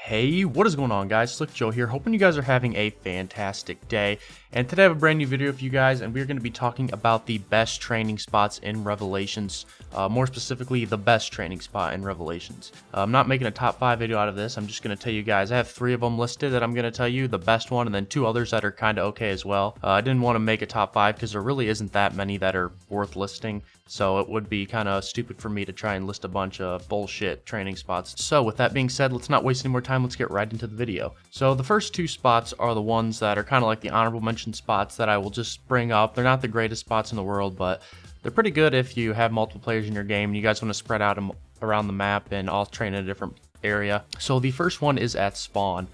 Hey, what is going on, guys? Slick Joe here, hoping you guys are having a fantastic day. And today I have a brand new video for you guys, and we're going to be talking about the best training spots in Revelations. More specifically, the best training spot in Revelations. I'm not making a top 5 video out of this. I'm just going to tell you guys, I have 3 of them listed that I'm going to tell you, the best one, and then 2 others that are kind of okay as well. I didn't want to make a top 5 because there really isn't that many that are worth listing. So it would be kind of stupid for me to try and list a bunch of bullshit training spots. So with that being said, let's not waste any more time. Let's get right into the video. So the first 2 spots are the ones that are kind of like the honorable mention spots that I will just bring up. They're not the greatest spots in the world, but they're pretty good if you have multiple players in your game and you guys want to spread out around the map and all train in a different area. So the first one is at spawn.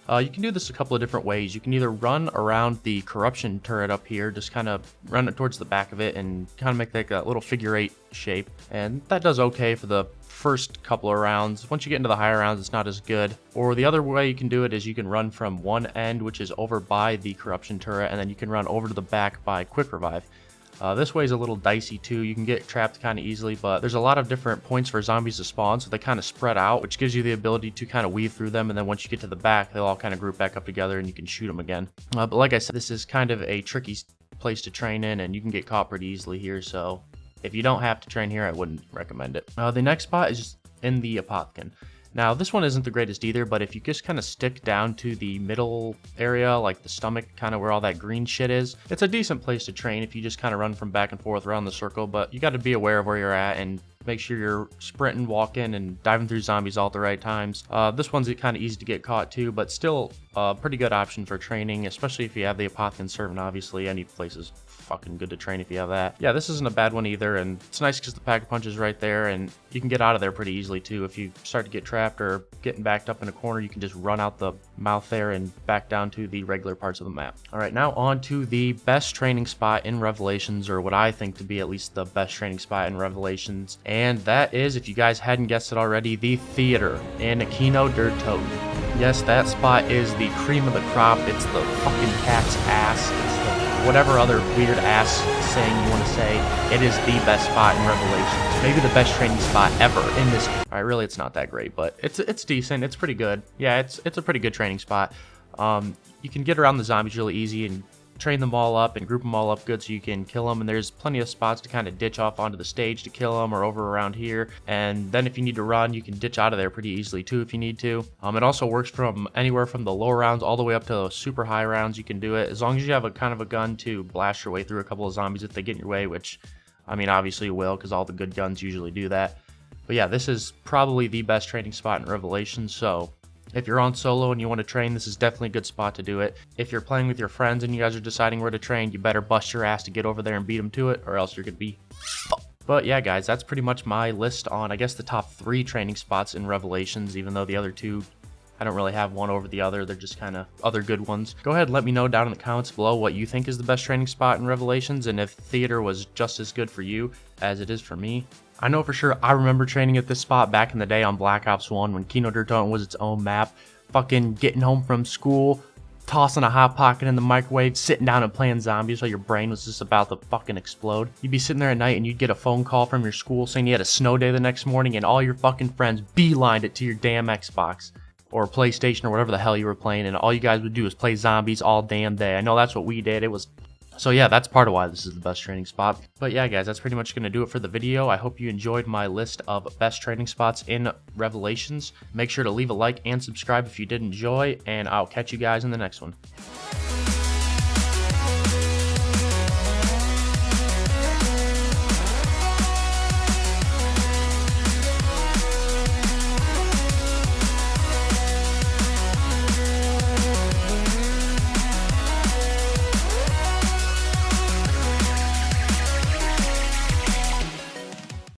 You can do this a couple of different ways. You can either run around the corruption turret up here, just kind of run it towards the back of it and kind of make like a little figure 8 shape. And that does okay for the first couple of rounds. Once you get into the higher rounds, it's not as good. Or the other way you can do it is you can run from one end, which is over by the corruption turret, and then you can run over to the back by quick revive. This way is a little dicey too. You can get trapped kind of easily, but there's a lot of different points for zombies to spawn, so they kind of spread out, which gives you the ability to kind of weave through them, and then once you get to the back, they'll all kind of group back up together and you can shoot them again. But like I said, this is kind of a tricky place to train in, and you can get caught pretty easily here, so if you don't have to train here, I wouldn't recommend it. The next spot is in the Apothecon. Now, this one isn't the greatest either, but if you just kind of stick down to the middle area, like the stomach, kind of where all that green shit is, it's a decent place to train if you just kind of run from back and forth around the circle, but you got to be aware of where you're at and make sure you're sprinting, walking, and diving through zombies all at the right times. This one's kind of easy to get caught too, but still a pretty good option for training, especially if you have the Apothecon servant. Obviously, any place is fucking good to train if you have that. Yeah, this isn't a bad one either, and it's nice because the pack-a-punch is right there, and you can get out of there pretty easily too. If you start to get trapped or getting backed up in a corner, you can just run out the mouth there and back down to the regular parts of the map. All right, now on to the best training spot in Revelations, or what I think to be at least the best training spot in Revelations. And that is, if you guys hadn't guessed it already, the theater in Kino der Toten. Yes, that spot is the cream of the crop. It's the fucking cat's ass. It's the whatever other weird ass saying you want to say. It is the best spot in Revelations. Maybe the best training spot ever in this. All right, really, it's not that great, but it's decent. It's pretty good. Yeah, it's a pretty good training spot. You can get around the zombies really easy and train them all up and group them all up good so you can kill them, and there's plenty of spots to kind of ditch off onto the stage to kill them or over around here, and then if you need to run, you can ditch out of there pretty easily too if you need to. It also works from anywhere from the lower rounds all the way up to super high rounds. You can do it as long as you have a kind of a gun to blast your way through a couple of zombies if they get in your way, which I mean obviously you will because all the good guns usually do that. But yeah, this is probably the best training spot in Revelation, so if you're on solo and you want to train, this is definitely a good spot to do it. If you're playing with your friends and you guys are deciding where to train, you better bust your ass to get over there and beat them to it, or else you're going to be fucked. But yeah, guys, that's pretty much my list on, I guess, the top 3 training spots in Revelations, even though the other 2, I don't really have one over the other. They're just kind of other good ones. Go ahead and let me know down in the comments below what you think is the best training spot in Revelations, and if theater was just as good for you as it is for me. I know for sure I remember training at this spot back in the day on Black Ops 1 when Kino der Toten was its own map. Fucking getting home from school, tossing a Hot Pocket in the microwave, sitting down and playing zombies while your brain was just about to fucking explode. You'd be sitting there at night and you'd get a phone call from your school saying you had a snow day the next morning, and all your fucking friends beelined it to your damn Xbox or PlayStation or whatever the hell you were playing, and all you guys would do is play zombies all damn day. I know that's what we did. So yeah, that's part of why this is the best training spot. But yeah, guys, that's pretty much going to do it for the video. I hope you enjoyed my list of best training spots in Revelations. Make sure to leave a like and subscribe if you did enjoy, and I'll catch you guys in the next one.